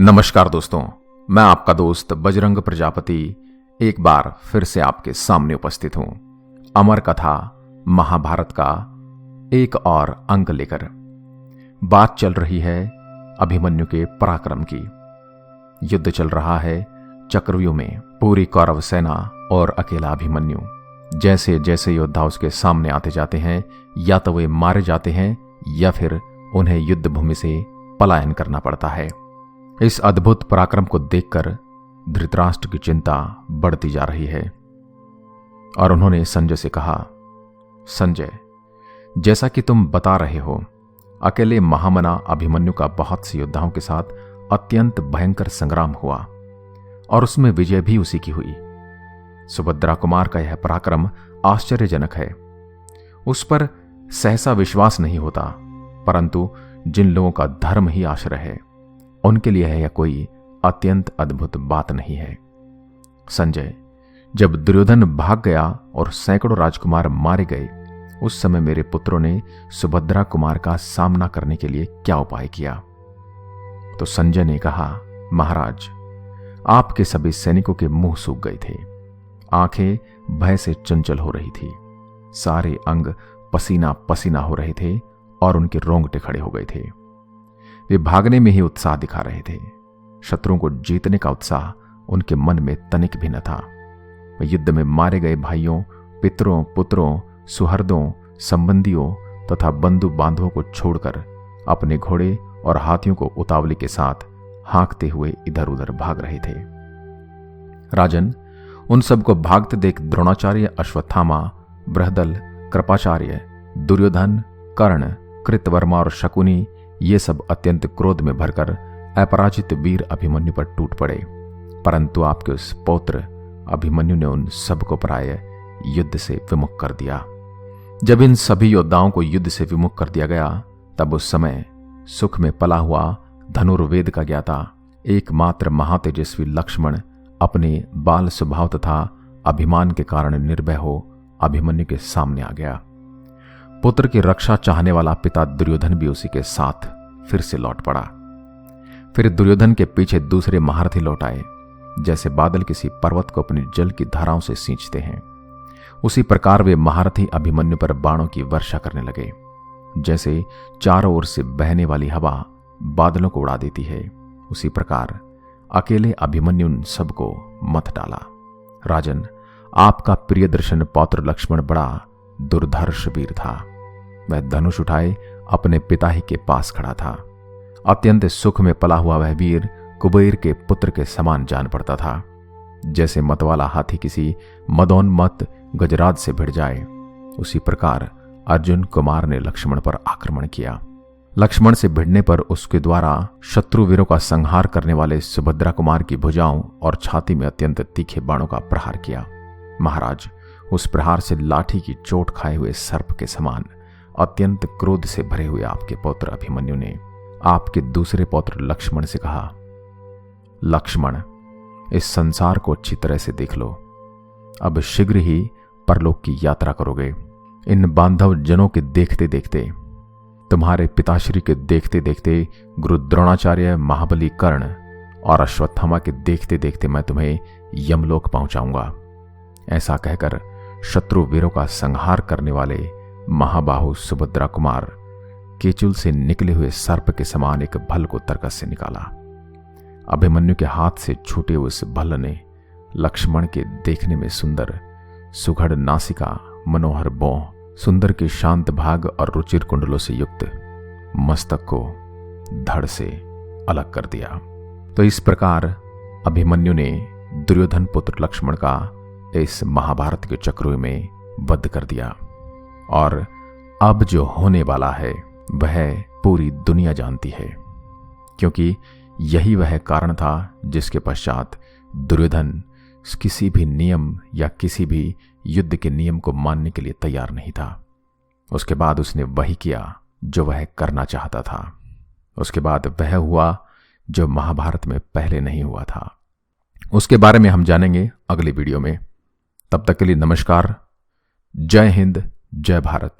नमस्कार दोस्तों, मैं आपका दोस्त बजरंग प्रजापति एक बार फिर से आपके सामने उपस्थित हूं अमर कथा महाभारत का एक और अंक लेकर। बात चल रही है अभिमन्यु के पराक्रम की। युद्ध चल रहा है चक्रव्यूह में, पूरी कौरव सेना और अकेला अभिमन्यु। जैसे जैसे योद्धा उसके सामने आते जाते हैं, या तो वे मारे जाते हैं या फिर उन्हें युद्ध भूमि से पलायन करना पड़ता है। इस अद्भुत पराक्रम को देखकर धृतराष्ट्र की चिंता बढ़ती जा रही है और उन्होंने संजय से कहा, संजय, जैसा कि तुम बता रहे हो, अकेले महामना अभिमन्यु का बहुत से योद्धाओं के साथ अत्यंत भयंकर संग्राम हुआ और उसमें विजय भी उसी की हुई। सुभद्रा कुमार का यह पराक्रम आश्चर्यजनक है। उस पर सहसा विश्वास नहीं होता, परंतु जिन लोगों का धर्म ही आश्रय है उनके लिए यह कोई अत्यंत अद्भुत बात नहीं है। संजय, जब दुर्योधन भाग गया और सैकड़ों राजकुमार मारे गए, उस समय मेरे पुत्रों ने सुभद्रा कुमार का सामना करने के लिए क्या उपाय किया? तो संजय ने कहा, महाराज, आपके सभी सैनिकों के मुंह सूख गए थे, आंखें भय से चंचल हो रही थी, सारे अंग पसीना पसीना हो रहे थे और उनके रोंगटे खड़े हो गए थे। वे भागने में ही उत्साह दिखा रहे थे। शत्रुओं को जीतने का उत्साह उनके मन में तनिक भी न था। वे युद्ध में मारे गए भाइयों, पितरों, पुत्रों, सुहृदों, संबंधियों तथा बंधु बांधवों को छोड़कर अपने घोड़े और हाथियों को उतावली के साथ हाँकते हुए इधर उधर भाग रहे थे। राजन, उन सबको भागते देख द्रोणाचार्य, अश्वत्थामा, बृहदल, कृपाचार्य, दुर्योधन, कर्ण, कृतवर्मा और शकुनी ये सब अत्यंत क्रोध में भरकर अपराजित वीर अभिमन्यु पर टूट पड़े, परंतु आपके उस पौत्र अभिमन्यु ने उन सबको प्राय युद्ध से विमुख कर दिया। जब इन सभी योद्धाओं को युद्ध से विमुख कर दिया गया, तब उस समय सुख में पला हुआ धनुर्वेद का ज्ञाता एकमात्र महातेजस्वी लक्ष्मण अपने बाल स्वभाव तथा अभिमान के कारण निर्भय हो अभिमन्यु के सामने आ गया। पुत्र की रक्षा चाहने वाला पिता दुर्योधन भी उसी के साथ फिर से लौट पड़ा। फिर दुर्योधन के पीछे दूसरे महारथी लौट आए। जैसे बादल किसी पर्वत को अपनी जल की धाराओं से सींचते हैं, उसी प्रकार वे महारथी अभिमन्यु पर बाणों की वर्षा करने लगे। जैसे चारों ओर से बहने वाली हवा बादलों को उड़ा देती है, उसी प्रकार अकेले अभिमन्यु उन सबको मत डाला। राजन, आपका प्रिय दर्शन पौत्र लक्ष्मण बड़ा दुर्धर्ष वीर था। वह धनुष उठाए अपने पिता ही के पास खड़ा था। अत्यंत सुख में पला हुआ वह वीर कुबेर के पुत्र के समान जान पड़ता था। जैसे मतवाला हाथी किसी मदोन्मत्त गजराज से भिड़ जाए, उसी प्रकार अर्जुन कुमार ने लक्ष्मण पर आक्रमण किया। लक्ष्मण से भिड़ने पर उसके द्वारा शत्रु वीरों का संहार करने वाले सुभद्रा कुमार की भुजाओं और छाती में अत्यंत तीखे बाणों का प्रहार किया। महाराज, उस प्रहार से लाठी की चोट खाए हुए सर्प के समान अत्यंत क्रोध से भरे हुए आपके पौत्र अभिमन्यु ने आपके दूसरे पौत्र लक्ष्मण से कहा, लक्ष्मण, इस संसार को अच्छी तरह से देख लो। अब शीघ्र ही परलोक की यात्रा करोगे। इन बांधव जनों के देखते देखते, तुम्हारे पिताश्री के देखते देखते, गुरु द्रोणाचार्य, महाबली कर्ण और अश्वत्थामा के देखते देखते मैं तुम्हें यमलोक पहुंचाऊंगा। ऐसा कहकर शत्रु वीरों का संहार करने वाले महाबाहु सुभद्रा कुमार केचुल से निकले हुए सर्प के समान एक भल को तरकस से निकाला। अभिमन्यु के हाथ से छूटे उस भल ने लक्ष्मण के देखने में सुंदर सुघड़ नासिका, मनोहर बौं, सुंदर के शांत भाग और रुचिर कुंडलों से युक्त मस्तक को धड़ से अलग कर दिया। तो इस प्रकार अभिमन्यु ने दुर्योधन पुत्र लक्ष्मण का इस महाभारत के चक्रव्यूह में वध कर दिया। और अब जो होने वाला है वह पूरी दुनिया जानती है, क्योंकि यही वह कारण था जिसके पश्चात दुर्योधन किसी भी नियम या किसी भी युद्ध के नियम को मानने के लिए तैयार नहीं था। उसके बाद उसने वही किया जो वह करना चाहता था। उसके बाद वह हुआ जो महाभारत में पहले नहीं हुआ था। उसके बारे में हम जानेंगे अगली वीडियो में। तब तक के लिए नमस्कार। जय हिंद, जय भारत।